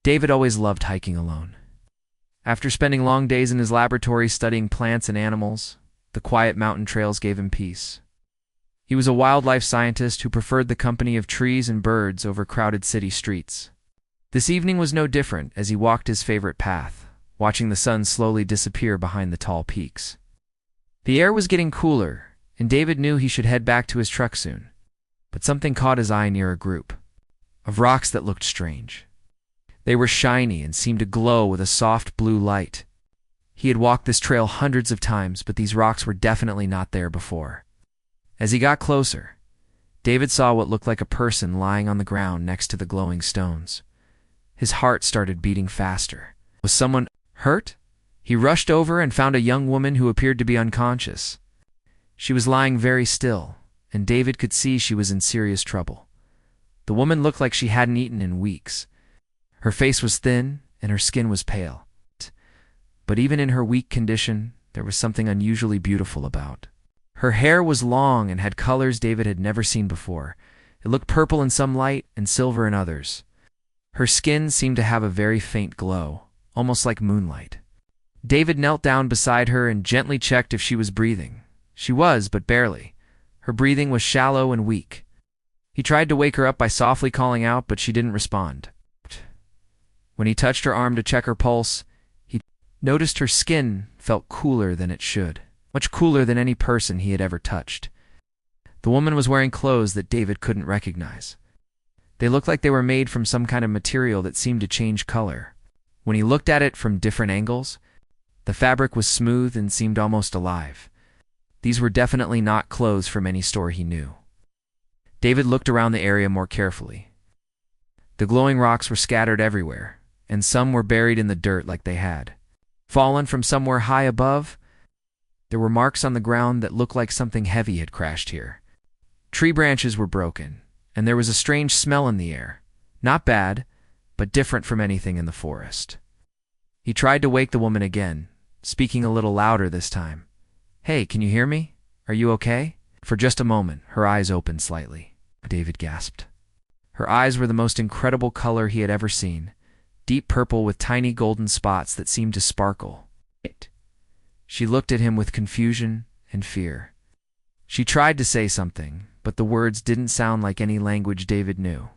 David always loved hiking alone. After spending long days in his laboratory studying plants and animals, the quiet mountain trails gave him peace. He was a wildlife scientist who preferred the company of trees and birds over crowded city streets. This evening was no different as he walked his favorite path, watching the sun slowly disappear behind the tall peaks. The air was getting cooler, and David knew he should head back to his truck soon. But something caught his eye near a group of rocks that looked strange. They were shiny and seemed to glow with a soft blue light. He had walked this trail hundreds of times, but these rocks were definitely not there before. As he got closer, David saw what looked like a person lying on the ground next to the glowing stones. His heart started beating faster. Was someone hurt? He rushed over and found a young woman who appeared to be unconscious. She was lying very still, and David could see she was in serious trouble. The woman looked like she hadn't eaten in weeks. Her face was thin, and her skin was pale. But even in her weak condition, there was something unusually beautiful about. Her hair was long and had colors David had never seen before. It looked purple in some light and silver in others. Her skin seemed to have a very faint glow, almost like moonlight. David knelt down beside her and gently checked if she was breathing. She was, but barely. Her breathing was shallow and weak. He tried to wake her up by softly calling out, but she didn't respond. When he touched her arm to check her pulse, he noticed her skin felt cooler than it should, much cooler than any person he had ever touched. The woman was wearing clothes that David couldn't recognize. They looked like they were made from some kind of material that seemed to change color. When he looked at it from different angles, the fabric was smooth and seemed almost alive. These were definitely not clothes from any store he knew. David looked around the area more carefully. The glowing rocks were scattered everywhere, and some were buried in the dirt like they had fallen from somewhere high above. There were marks on the ground that looked like something heavy had crashed here. Tree branches were broken, and there was a strange smell in the air. Not bad, but different from anything in the forest. He tried to wake the woman again, speaking a little louder this time. "Hey, can you hear me? Are you okay?" For just a moment, her eyes opened slightly. David gasped. Her eyes were the most incredible color he had ever seen, deep purple with tiny golden spots that seemed to sparkle. She looked at him with confusion and fear. She tried to say something, but the words didn't sound like any language David knew.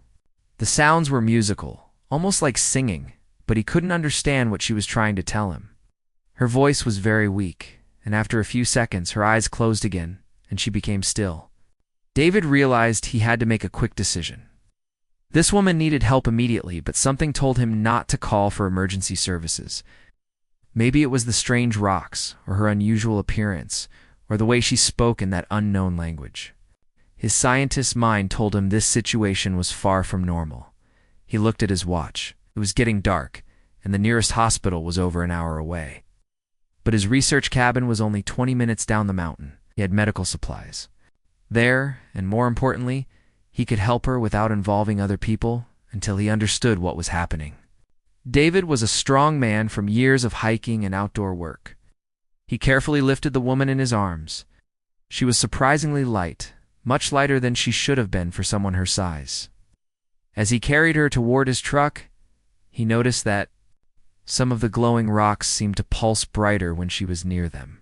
The sounds were musical, almost like singing, but he couldn't understand what she was trying to tell him. Her voice was very weak, and after a few seconds her eyes closed again, and she became still. David realized he had to make a quick decision. This woman needed help immediately, but something told him not to call for emergency services. Maybe it was the strange rocks, or her unusual appearance, or the way she spoke in that unknown language. His scientist's mind told him this situation was far from normal. He looked at his watch. It was getting dark, and the nearest hospital was over an hour away. But his research cabin was only 20 minutes down the mountain. He had medical supplies. There, and more importantly, he could help her without involving other people until he understood what was happening. David was a strong man from years of hiking and outdoor work. He carefully lifted the woman in his arms. She was surprisingly light, much lighter than she should have been for someone her size. As he carried her toward his truck, he noticed that some of the glowing rocks seemed to pulse brighter when she was near them.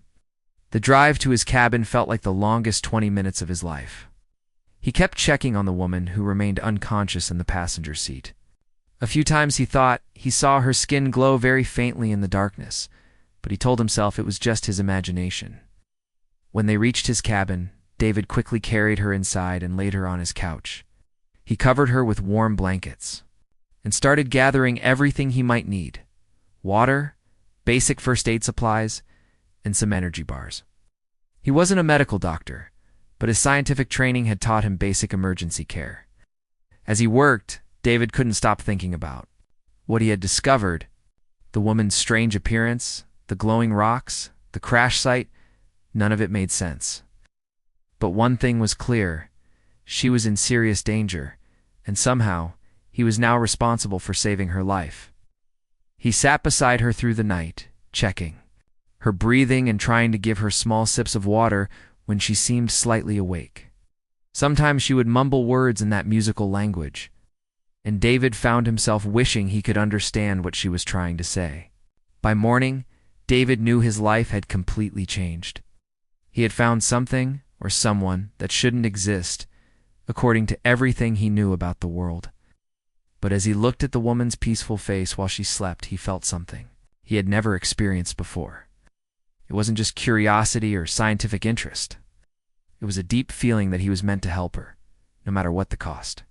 The drive to his cabin felt like the longest 20 minutes of his life. He kept checking on the woman who remained unconscious in the passenger seat. A few times he thought he saw her skin glow very faintly in the darkness, but he told himself it was just his imagination. When they reached his cabin, David quickly carried her inside and laid her on his couch. He covered her with warm blankets and started gathering everything he might need: water, basic first aid supplies, and some energy bars. He wasn't a medical doctor, but his scientific training had taught him basic emergency care. As he worked, David couldn't stop thinking about what he had discovered: the woman's strange appearance, the glowing rocks, the crash site. None of it made sense. But one thing was clear: she was in serious danger, and somehow he was now responsible for saving her life. He sat beside her through the night, checking her breathing and trying to give her small sips of water when she seemed slightly awake. Sometimes she would mumble words in that musical language. and David found himself wishing he could understand what she was trying to say. By morning, David knew his life had completely changed. He had found something or someone that shouldn't exist, according to everything he knew about the world. But as he looked at the woman's peaceful face while she slept, he felt something he had never experienced before. It wasn't just curiosity or scientific interest. It was a deep feeling that he was meant to help her, no matter what the cost.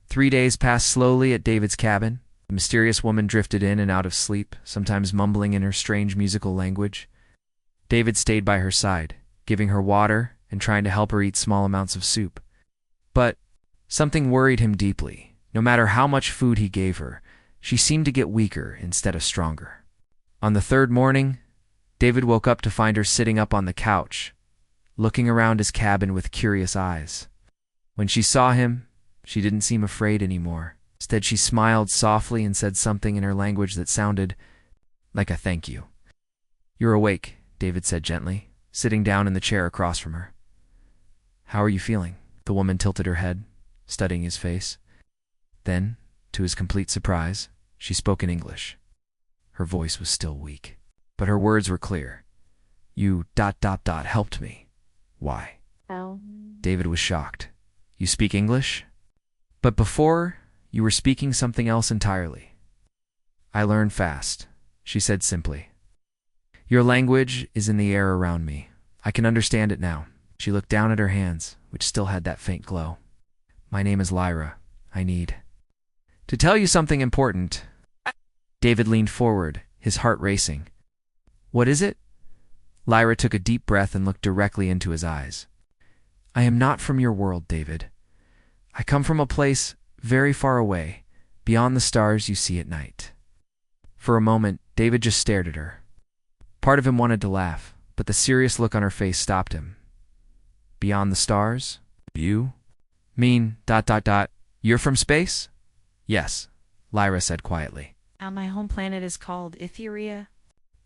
3 days passed slowly at David's cabin. The mysterious woman drifted in and out of sleep, sometimes mumbling in her strange musical language. David stayed by her side, giving her water and trying to help her eat small amounts of soup. But something worried him deeply. No matter how much food he gave her, she seemed to get weaker instead of stronger. On the 3rd morning, David woke up to find her sitting up on the couch, looking around his cabin with curious eyes. When she saw him, she didn't seem afraid anymore. Instead, she smiled softly and said something in her language that sounded like a thank you. "You're awake," David said gently, sitting down in the chair across from her. "How are you feeling?" The woman tilted her head, studying his face. Then, to his complete surprise, she spoke in English. Her voice was still weak, but her words were clear. "You ... helped me." "Why?" Oh. David was shocked. "You speak English? But before, you were speaking something else entirely." "I learn fast," she said simply. "Your language is in the air around me. I can understand it now." She looked down at her hands, which still had that faint glow. "My name is Lyra. I need to tell you something important." David leaned forward, his heart racing. "What is it?" Lyra took a deep breath and looked directly into his eyes. "I am not from your world, David. I come from a place very far away, beyond the stars you see at night." For a moment, David just stared at her. Part of him wanted to laugh, but the serious look on her face stopped him. "Beyond the stars? You mean ... You're from space?" "Yes," Lyra said quietly. My home planet is called Etheria.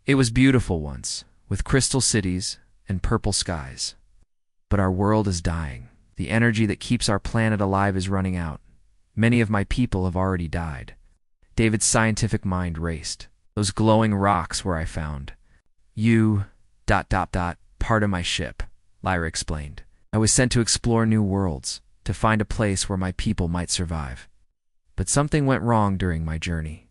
"It was beautiful once, with crystal cities and purple skies. But our world is dying. The energy that keeps our planet alive is running out. Many of my people have already died." David's scientific mind raced. "Those glowing rocks where I found you ... part of my ship," Lyra explained. "I was sent to explore new worlds, to find a place where my people might survive. But something went wrong during my journey.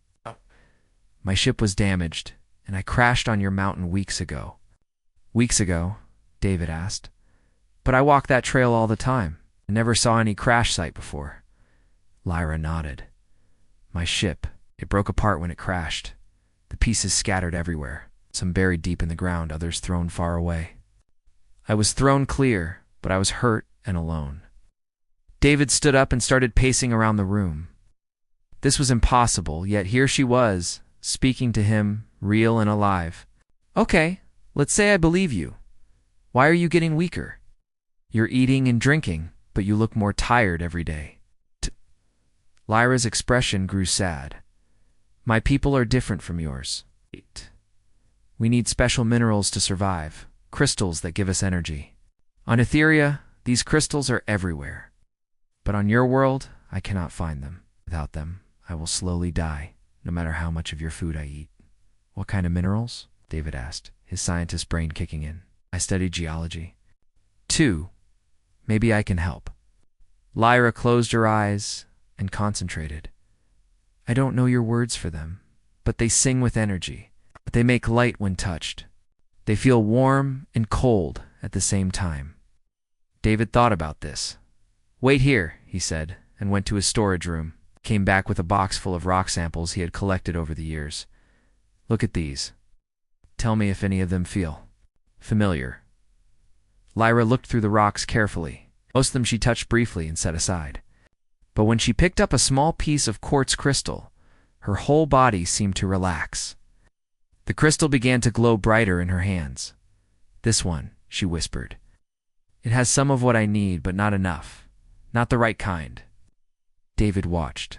My ship was damaged, and I crashed on your mountain weeks ago." "Weeks ago?" David asked. "But I walk that trail all the time. I never saw any crash site before." Lyra nodded. "My ship, it broke apart when it crashed. The pieces scattered everywhere, some buried deep in the ground, others thrown far away. I was thrown clear, but I was hurt and alone." David stood up and started pacing around the room. This was impossible, yet here she was, speaking to him, real and alive. "Okay, let's say I believe you. Why are you getting weaker? You're eating and drinking, but you look more tired every day." Lyra's expression grew sad. "My people are different from yours. We need special minerals to survive, crystals that give us energy. On Etheria, these crystals are everywhere. But on your world, I cannot find them. Without them, I will slowly die, no matter how much of your food I eat." "What kind of minerals?" David asked, his scientist brain kicking in. "I studied geology." "2. Maybe I can help." Lyra closed her eyes and concentrated. "I don't know your words for them, but they sing with energy. They make light when touched. They feel warm and cold at the same time." David thought about this. "Wait here," he said, and went to his storage room. Came back with a box full of rock samples he had collected over the years. "Look at these. Tell me if any of them feel familiar." Lyra looked through the rocks carefully. Most of them she touched briefly and set aside. But when she picked up a small piece of quartz crystal, her whole body seemed to relax. The crystal began to glow brighter in her hands. "This one," she whispered. "It has some of what I need, but not enough. Not the right kind." David watched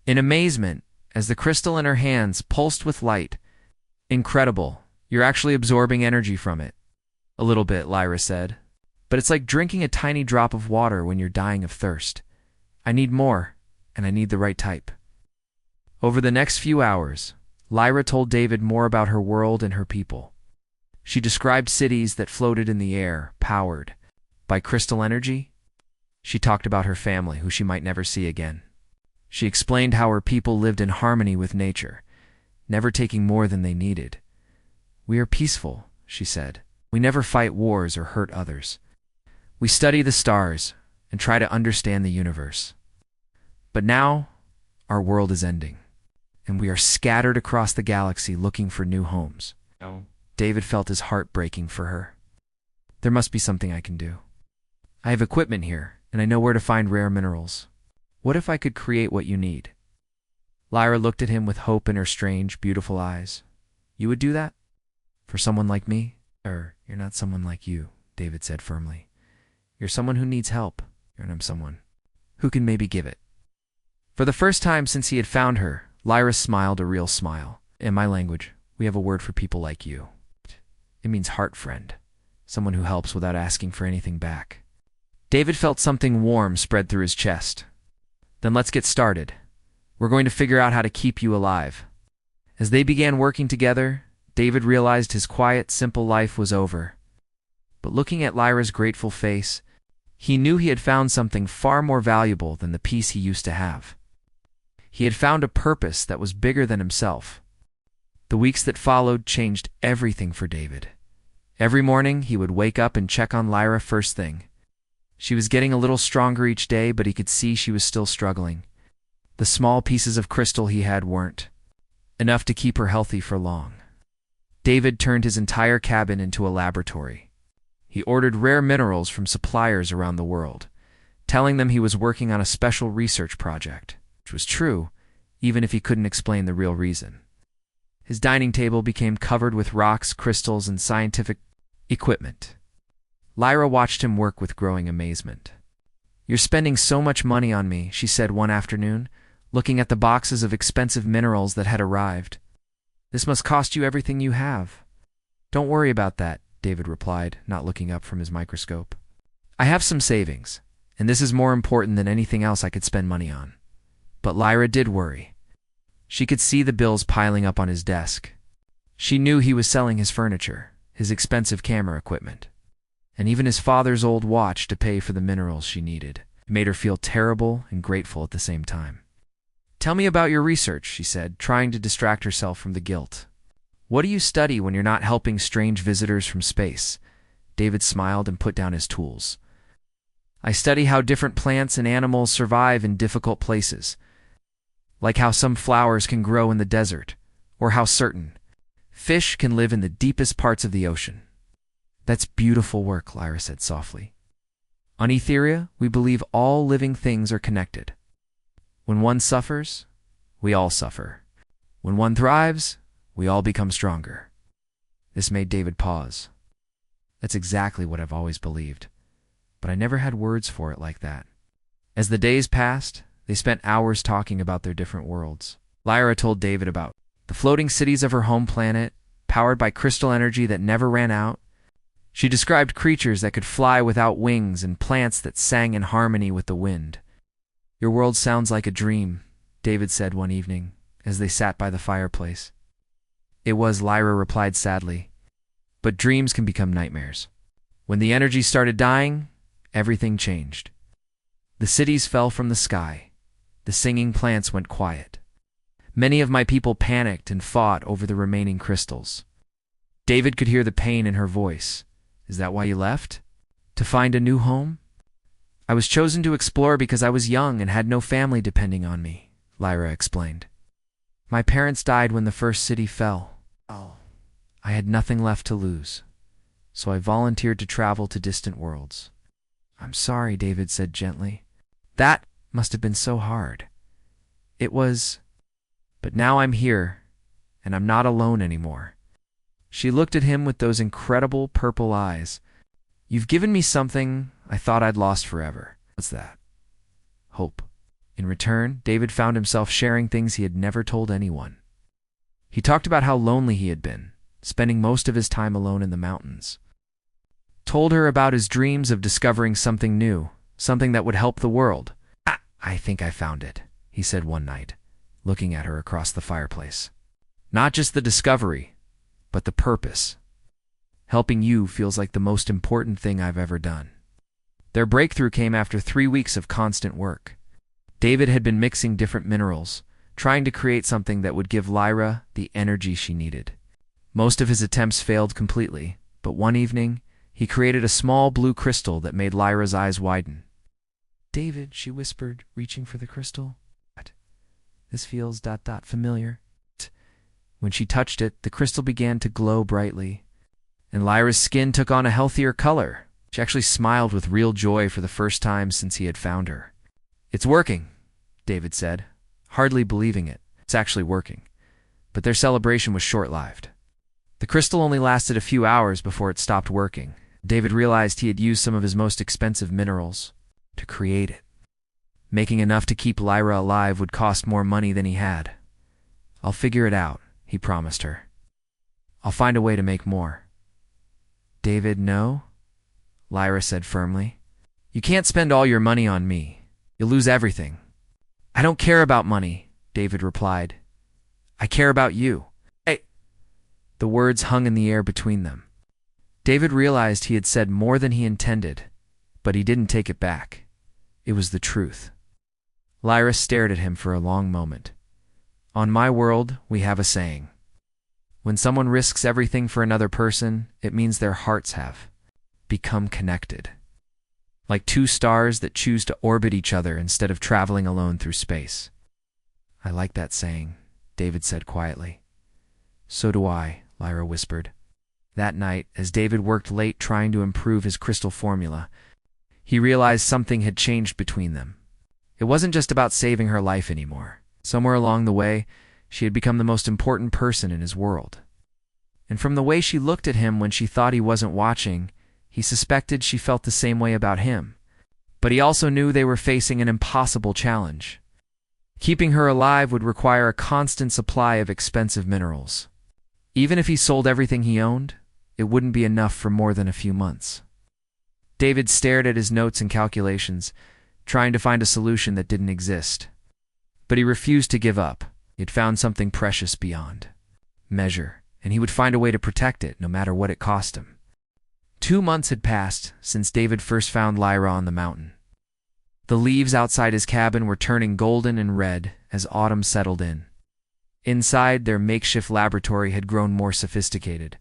in amazement as the crystal in her hands pulsed with light. "Incredible. You're actually absorbing energy from it." "A little bit," Lyra said. "But it's like drinking a tiny drop of water when you're dying of thirst. I need more." and I need the right type. Over the next few hours, Lyra told David more about her world and her people. She described cities that floated in the air, powered by crystal energy. She talked about her family, who she might never see again. She explained how her people lived in harmony with nature, never taking more than they needed. "We are peaceful," she said. "We never fight wars or hurt others. We study the stars and try to understand the universe. But now, our world is ending, and we are scattered across the galaxy looking for new homes." No. David felt his heart breaking for her. "There must be something I can do. I have equipment here, and I know where to find rare minerals. What if I could create what you need?" Lyra looked at him with hope in her strange, beautiful eyes. "You would do that? For someone like me?" You're not someone like you," David said firmly. "You're someone who needs help, and I'm someone who can maybe give it." For the first time since he had found her, Lyra smiled a real smile. "In my language, we have a word for people like you. It means heart friend, someone who helps without asking for anything back." David felt something warm spread through his chest. "Then let's get started. We're going to figure out how to keep you alive." As they began working together, David realized his quiet, simple life was over. But looking at Lyra's grateful face, he knew he had found something far more valuable than the peace he used to have. He had found a purpose that was bigger than himself. The weeks that followed changed everything for David. Every morning, he would wake up and check on Lyra first thing. She was getting a little stronger each day, but he could see she was still struggling. The small pieces of crystal he had weren't enough to keep her healthy for long. David turned his entire cabin into a laboratory. He ordered rare minerals from suppliers around the world, telling them he was working on a special research project, which was true, even if he couldn't explain the real reason. His dining table became covered with rocks, crystals, and scientific equipment. Lyra watched him work with growing amazement. "You're spending so much money on me," she said one afternoon, looking at the boxes of expensive minerals that had arrived. "This must cost you everything you have." "Don't worry about that," David replied, not looking up from his microscope. "I have some savings, and this is more important than anything else I could spend money on." But Lyra did worry. She could see the bills piling up on his desk. She knew he was selling his furniture, his expensive camera equipment, and even his father's old watch to pay for the minerals she needed. It made her feel terrible and grateful at the same time. "Tell me about your research," she said, trying to distract herself from the guilt. "What do you study when you're not helping strange visitors from space?" David smiled and put down his tools. "I study how different plants and animals survive in difficult places, like how some flowers can grow in the desert, or how certain fish can live in the deepest parts of the ocean." "That's beautiful work," Lyra said softly. "On Etheria, we believe all living things are connected. When one suffers, we all suffer. When one thrives, we all become stronger." This made David pause. "That's exactly what I've always believed, but I never had words for it like that." As the days passed, they spent hours talking about their different worlds. Lyra told David about the floating cities of her home planet, powered by crystal energy that never ran out. She described creatures that could fly without wings and plants that sang in harmony with the wind. "Your world sounds like a dream," David said one evening, as they sat by the fireplace. "It was," Lyra replied sadly. "But dreams can become nightmares." When the energy started dying, everything changed. The cities fell from the sky. The singing plants went quiet. Many of my people panicked and fought over the remaining crystals. David could hear the pain in her voice. "Is that why you left? To find a new home?" "I was chosen to explore because I was young and had no family depending on me," Lyra explained. "My parents died when the first city fell. I had nothing left to lose, so I volunteered to travel to distant worlds." "I'm sorry," David said gently. "That must have been so hard." "It was, but now I'm here, and I'm not alone anymore." She looked at him with those incredible purple eyes. "You've given me something I thought I'd lost forever." "What's that?" "Hope." In return, David found himself sharing things he had never told anyone. He talked about how lonely he had been, spending most of his time alone in the mountains. Told her about his dreams of discovering something new, something that would help the world. "I think I found it," he said one night, looking at her across the fireplace. Not just the discovery, but the purpose. Helping you feels like the most important thing I've ever done. Their breakthrough came after 3 weeks of constant work. David had been mixing different minerals, trying to create something that would give Lyra the energy she needed. Most of his attempts failed completely, but one evening, he created a small blue crystal that made Lyra's eyes widen. "David," she whispered, reaching for the crystal. "This feels familiar." When she touched it, the crystal began to glow brightly, and Lyra's skin took on a healthier color. She actually smiled with real joy for the first time since he had found her. "It's working," David said, hardly believing it. It's actually working. But their celebration was short-lived. The crystal only lasted a few hours before it stopped working. David realized he had used some of his most expensive minerals to create it. Making enough to keep Lyra alive would cost more money than he had. "I'll figure it out," he promised her. "I'll find a way to make more." "David, no," Lyra said firmly. "You can't spend all your money on me. You'll lose everything." "I don't care about money," David replied. "I care about you." "Hey!" The words hung in the air between them. David realized he had said more than he intended, but he didn't take it back. It was the truth. Lyra stared at him for a long moment. "On my world, we have a saying. When someone risks everything for another person, it means their hearts have become connected. Like two stars that choose to orbit each other instead of traveling alone through space." "I like that saying," David said quietly. "So do I," Lyra whispered. That night, as David worked late trying to improve his crystal formula, he realized something had changed between them. It wasn't just about saving her life anymore. Somewhere along the way, she had become the most important person in his world. And from the way she looked at him when she thought he wasn't watching, he suspected she felt the same way about him. But he also knew they were facing an impossible challenge. Keeping her alive would require a constant supply of expensive minerals. Even if he sold everything he owned, it wouldn't be enough for more than a few months. David stared at his notes and calculations, trying to find a solution that didn't exist. But he refused to give up. He had found something precious beyond measure, and he would find a way to protect it no matter what it cost him. 2 months had passed since David first found Lyra on the mountain. The leaves outside his cabin were turning golden and red as autumn settled in. Inside, their makeshift laboratory had grown more sophisticated.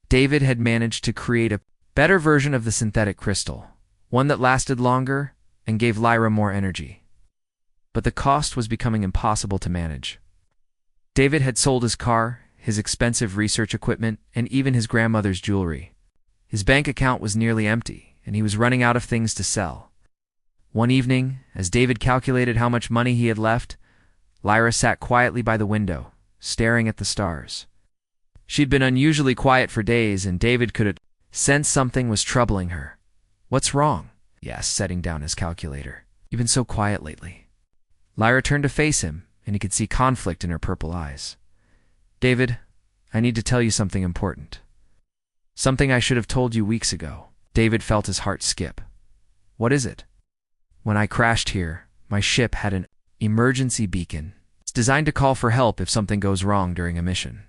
David had managed to create a better version of the synthetic crystal, one that lasted longer and gave Lyra more energy. But the cost was becoming impossible to manage. David had sold his car, his expensive research equipment, and even his grandmother's jewelry. His bank account was nearly empty, and he was running out of things to sell. One evening, as David calculated how much money he had left, Lyra sat quietly by the window, staring at the stars. She'd been unusually quiet for days, and David could sense something was troubling her. "What's wrong?" he asked, setting down his calculator. "You've been so quiet lately." Lyra turned to face him, and he could see conflict in her purple eyes. "David, I need to tell you something important. Something I should have told you weeks ago." David felt his heart skip. "What is it?" "When I crashed here, my ship had an emergency beacon. It's designed to call for help if something goes wrong during a mission."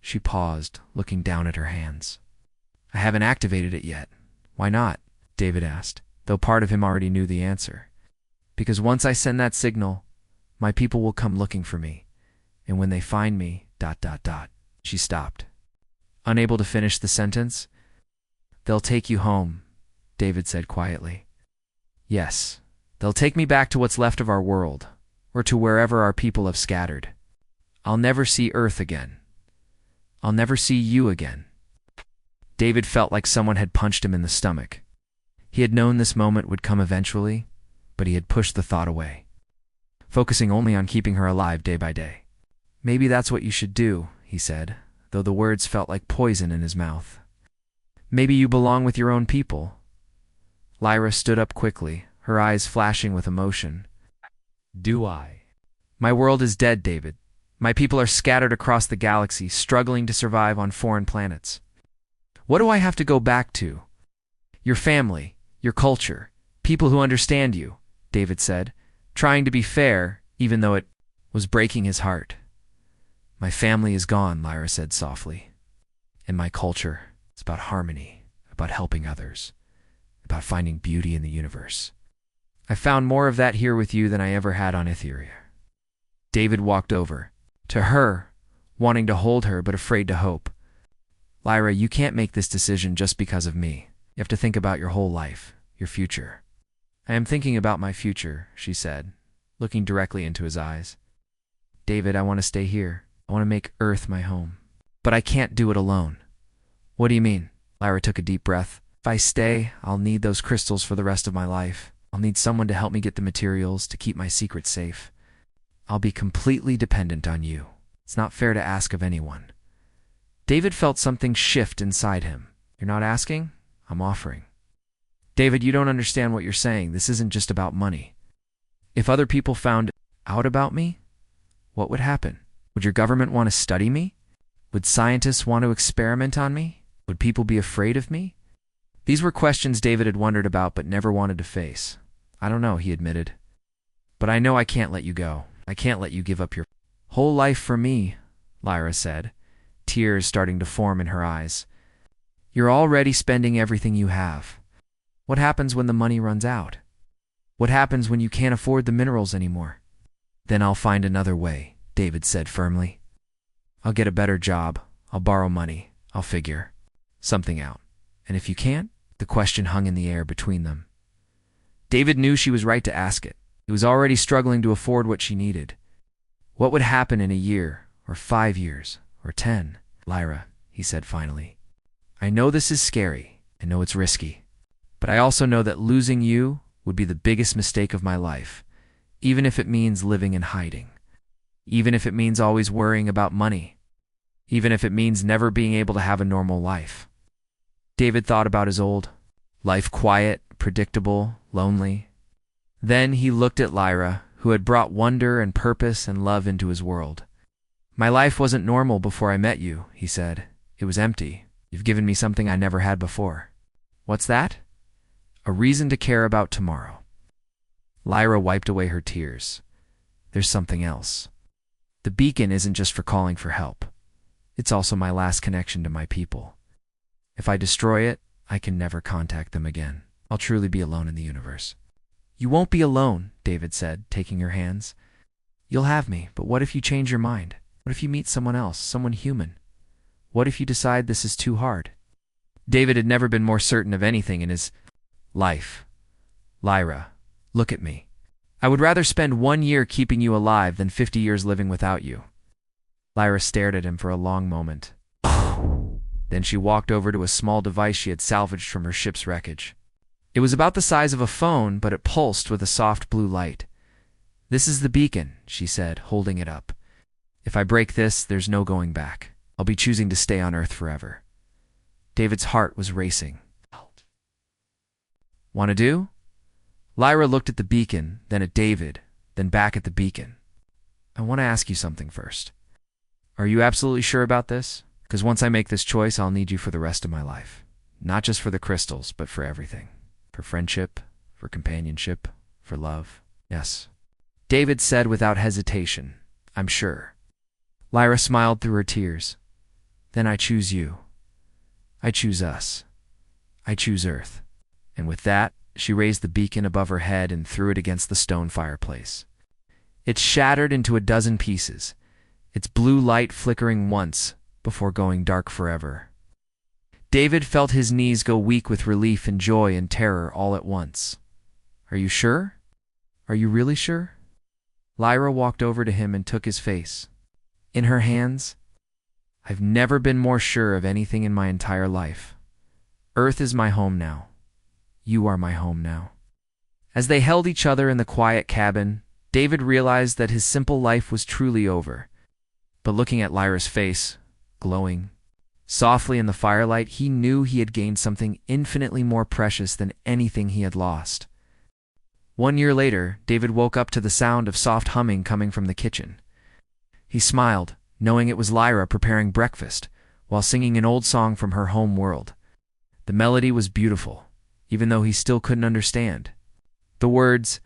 She paused, looking down at her hands. "I haven't activated it yet." "Why not?" David asked, though part of him already knew the answer. "Because once I send that signal, my people will come looking for me. And when they find me, ... She stopped, unable to finish the sentence. "They'll take you home," David said quietly. "Yes, they'll take me back to what's left of our world, or to wherever our people have scattered. I'll never see Earth again. I'll never see you again." David felt like someone had punched him in the stomach. He had known this moment would come eventually, but he had pushed the thought away, focusing only on keeping her alive day by day. "Maybe that's what you should do," he said, though the words felt like poison in his mouth. "Maybe you belong with your own people." Lyra stood up quickly, her eyes flashing with emotion. "Do I?" "My world is dead, David. My people are scattered across the galaxy, struggling to survive on foreign planets. What do I have to go back to?" "Your family, your culture, people who understand you," David said, trying to be fair, even though it was breaking his heart. My family is gone, Lyra said softly. And my culture is about harmony, about helping others, about finding beauty in the universe. I found more of that here with you than I ever had on Etheria. David walked over to her, wanting to hold her but afraid to hope. Lyra, you can't make this decision just because of me. You have to think about your whole life, your future. I am thinking about my future, she said, looking directly into his eyes. David, I want to stay here. I want to make Earth my home. But I can't do it alone. What do you mean? Lyra took a deep breath. If I stay, I'll need those crystals for the rest of my life. I'll need someone to help me get the materials to keep my secret safe. I'll be completely dependent on you. It's not fair to ask of anyone. David felt something shift inside him. You're not asking? I'm offering. David, you don't understand what you're saying. This isn't just about money. If other people found out about me, what would happen? Would your government want to study me? Would scientists want to experiment on me? Would people be afraid of me? These were questions David had wondered about but never wanted to face. I don't know, he admitted. But I know I can't let you go. I can't let you give up your whole life for me, Lyra said, tears starting to form in her eyes. You're already spending everything you have. What happens when the money runs out? What happens when you can't afford the minerals anymore? Then I'll find another way, David said firmly. I'll get a better job. I'll borrow money. I'll figure something out. And if you can't? The question hung in the air between them. David knew she was right to ask it. He was already struggling to afford what she needed. What would happen in a year, or 5 years, or 10? Lyra, he said finally. I know this is scary. I know it's risky. But I also know that losing you would be the biggest mistake of my life, even if it means living in hiding. Even if it means always worrying about money. Even if it means never being able to have a normal life. David thought about his old life, quiet, predictable, lonely. Then he looked at Lyra, who had brought wonder and purpose and love into his world. My life wasn't normal before I met you, he said. It was empty. You've given me something I never had before. What's that? A reason to care about tomorrow. Lyra wiped away her tears. There's something else. The beacon isn't just for calling for help. It's also my last connection to my people. If I destroy it, I can never contact them again. I'll truly be alone in the universe. You won't be alone, David said, taking her hands. You'll have me, but what if you change your mind? What if you meet someone else, someone human? What if you decide this is too hard? David had never been more certain of anything in his life. Lyra, look at me. I would rather spend 1 year keeping you alive than 50 years living without you. Lyra stared at him for a long moment. Then she walked over to a small device she had salvaged from her ship's wreckage. It was about the size of a phone, but it pulsed with a soft blue light. This is the beacon, she said, holding it up. If I break this, there's no going back. I'll be choosing to stay on Earth forever. David's heart was racing. Want to do? Lyra looked at the beacon, then at David, then back at the beacon. I want to ask you something first. Are you absolutely sure about this? Because once I make this choice, I'll need you for the rest of my life. Not just for the crystals, but for everything. For friendship, for companionship, for love. Yes. David said without hesitation, I'm sure. Lyra smiled through her tears. Then I choose you. I choose us. I choose Earth. And with that, she raised the beacon above her head and threw it against the stone fireplace. It shattered into a dozen pieces, its blue light flickering once before going dark forever. David felt his knees go weak with relief and joy and terror all at once. Are you sure? Are you really sure? Lyra walked over to him and took his face. In her hands, I've never been more sure of anything in my entire life. Earth is my home now. You are my home now. As they held each other in the quiet cabin, David realized that his simple life was truly over. But looking at Lyra's face, glowing softly in the firelight, he knew he had gained something infinitely more precious than anything he had lost. 1 year later, David woke up to the sound of soft humming coming from the kitchen. He smiled, knowing it was Lyra preparing breakfast, while singing an old song from her home world. The melody was beautiful, even though he still couldn't understand. The words,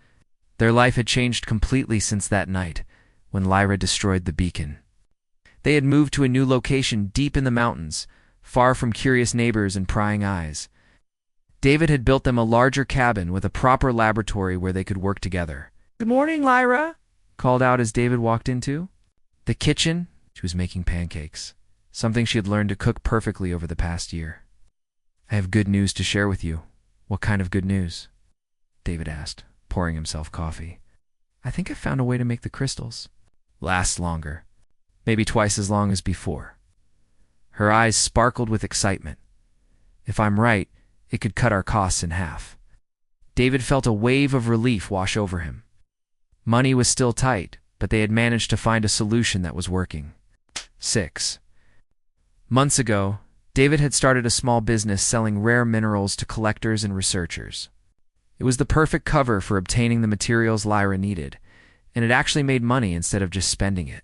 Their life had changed completely since that night, when Lyra destroyed the beacon. They had moved to a new location deep in the mountains, far from curious neighbors and prying eyes. David had built them a larger cabin with a proper laboratory where they could work together. "Good morning, Lyra," called out as David walked into the kitchen. She was making pancakes, something she had learned to cook perfectly over the past year. "I have good news to share with you." "What kind of good news?" David asked, pouring himself coffee. "I think I found a way to make the crystals last longer, maybe twice as long as before." Her eyes sparkled with excitement. "If I'm right, it could cut our costs in half." David felt a wave of relief wash over him. Money was still tight, but they had managed to find a solution that was working. 6 months ago, David had started a small business selling rare minerals to collectors and researchers. It was the perfect cover for obtaining the materials Lyra needed, and it actually made money instead of just spending it.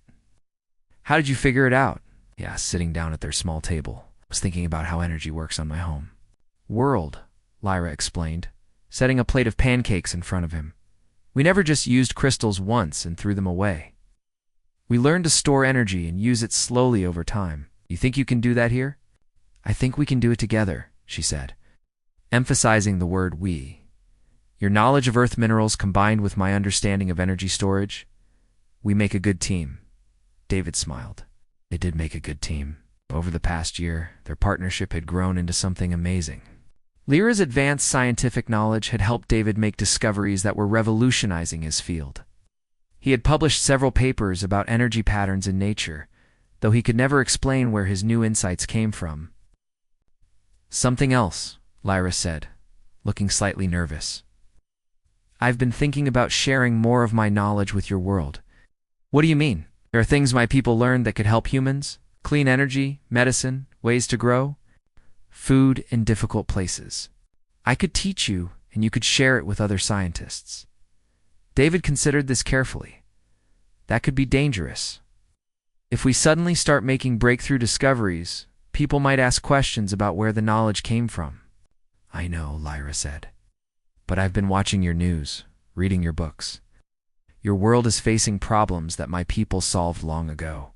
"How did you figure it out?" he asked, sitting down at their small table. "I was thinking about how energy works on my home world," Lyra explained, setting a plate of pancakes in front of him. "We never just used crystals once and threw them away. We learned to store energy and use it slowly over time. You think you can do that here?" "I think we can do it together," she said, emphasizing the word we. "Your knowledge of earth minerals combined with my understanding of energy storage, we make a good team." David smiled. They did make a good team. Over the past year, their partnership had grown into something amazing. Lyra's advanced scientific knowledge had helped David make discoveries that were revolutionizing his field. He had published several papers about energy patterns in nature, though he could never explain where his new insights came from. "Something else," Lyra said, looking slightly nervous. "I've been thinking about sharing more of my knowledge with your world." "What do you mean? There are things my people learned that could help humans? Clean energy, medicine, ways to grow? Food in difficult places. I could teach you, and you could share it with other scientists." David considered this carefully. That could be dangerous. If we suddenly start making breakthrough discoveries, people might ask questions about where the knowledge came from. "I know," Lyra said. "But I've been watching your news, reading your books. Your world is facing problems that my people solved long ago.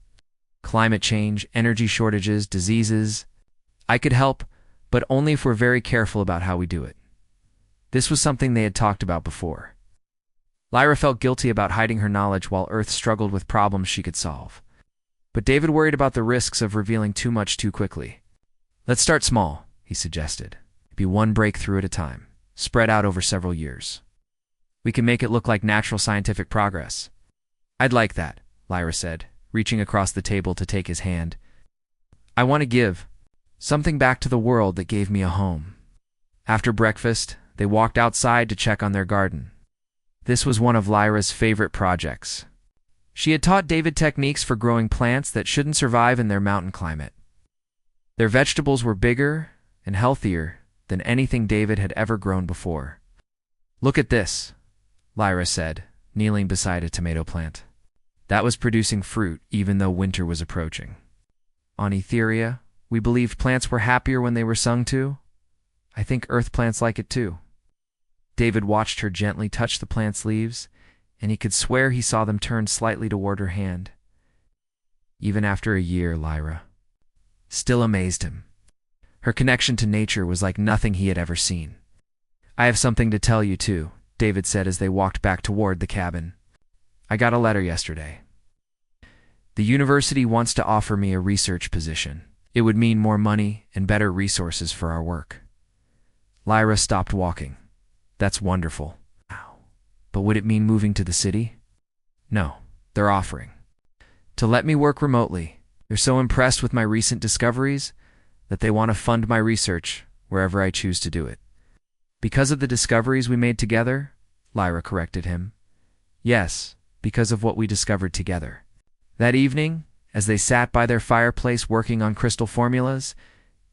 Climate change, energy shortages, diseases. I could help, but only if we're very careful about how we do it." This was something they had talked about before. Lyra felt guilty about hiding her knowledge while Earth struggled with problems she could solve. But David worried about the risks of revealing too much too quickly. "Let's start small," he suggested. "Be one breakthrough at a time, spread out over several years. We can make it look like natural scientific progress." "I'd like that," Lyra said, reaching across the table to take his hand. "I want to give something back to the world that gave me a home." After breakfast, they walked outside to check on their garden. This was one of Lyra's favorite projects. She had taught David techniques for growing plants that shouldn't survive in their mountain climate. Their vegetables were bigger and healthier than anything David had ever grown before. "Look at this," Lyra said, kneeling beside a tomato plant. That was producing fruit even though winter was approaching. "On Etheria, we believed plants were happier when they were sung to. I think earth plants like it too." David watched her gently touch the plant's leaves, and he could swear he saw them turn slightly toward her hand. Even after a year, Lyra still amazed him. Her connection to nature was like nothing he had ever seen. "I have something to tell you too," David said as they walked back toward the cabin. "I got a letter yesterday. The university wants to offer me a research position. It would mean more money and better resources for our work." Lyra stopped walking. "That's wonderful. But would it mean moving to the city?" "No, they're offering to let me work remotely. They're so impressed with my recent discoveries that they want to fund my research wherever I choose to do it." "Because of the discoveries we made together?" Lyra corrected him. "Yes, because of what we discovered together." That evening, as they sat by their fireplace working on crystal formulas,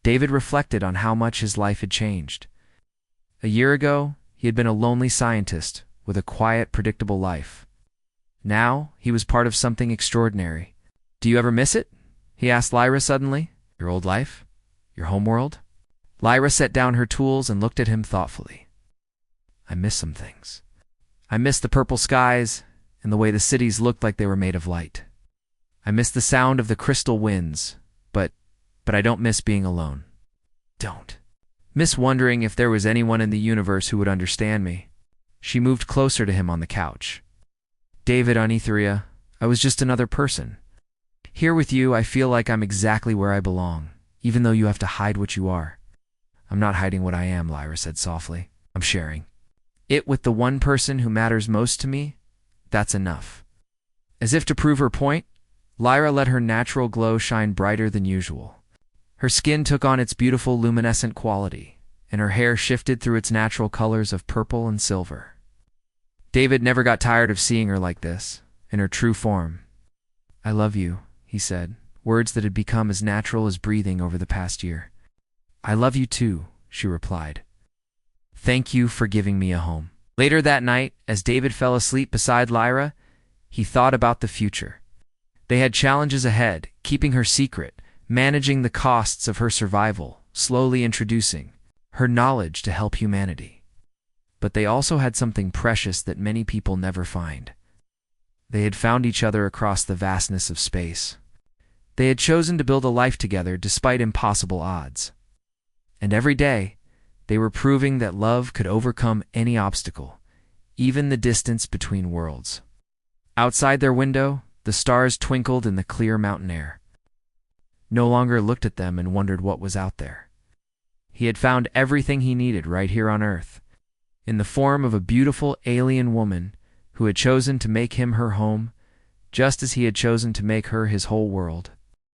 David reflected on how much his life had changed. A year ago, he had been a lonely scientist with a quiet, predictable life. Now, he was part of something extraordinary. "Do you ever miss it?" he asked Lyra suddenly. "Your old life? Your homeworld?" Lyra set down her tools and looked at him thoughtfully. "I miss some things. I miss the purple skies and the way the cities looked like they were made of light. I miss the sound of the crystal winds, but I don't miss being alone. Don't. Miss wondering if there was anyone in the universe who would understand me. She moved closer to him on the couch. David on Etheria, I was just another person. Here with you, I feel like I'm exactly where I belong, even though you have to hide what you are. I'm not hiding what I am, Lyra said softly. I'm sharing it with the one person who matters most to me. That's enough. As if to prove her point, Lyra let her natural glow shine brighter than usual. Her skin took on its beautiful luminescent quality, and her hair shifted through its natural colors of purple and silver. David never got tired of seeing her like this, in her true form. I love you, he said, words that had become as natural as breathing over the past year. I love you too, she replied. Thank you for giving me a home. Later that night, as David fell asleep beside Lyra, he thought about the future. They had challenges ahead, keeping her secret, managing the costs of her survival, slowly introducing her knowledge to help humanity. But they also had something precious that many people never find. They had found each other across the vastness of space. They had chosen to build a life together despite impossible odds. And every day, they were proving that love could overcome any obstacle, even the distance between worlds. Outside their window, the stars twinkled in the clear mountain air. No longer looked at them and wondered what was out there. He had found everything he needed right here on Earth, in the form of a beautiful alien woman who had chosen to make him her home, just as he had chosen to make her his whole world.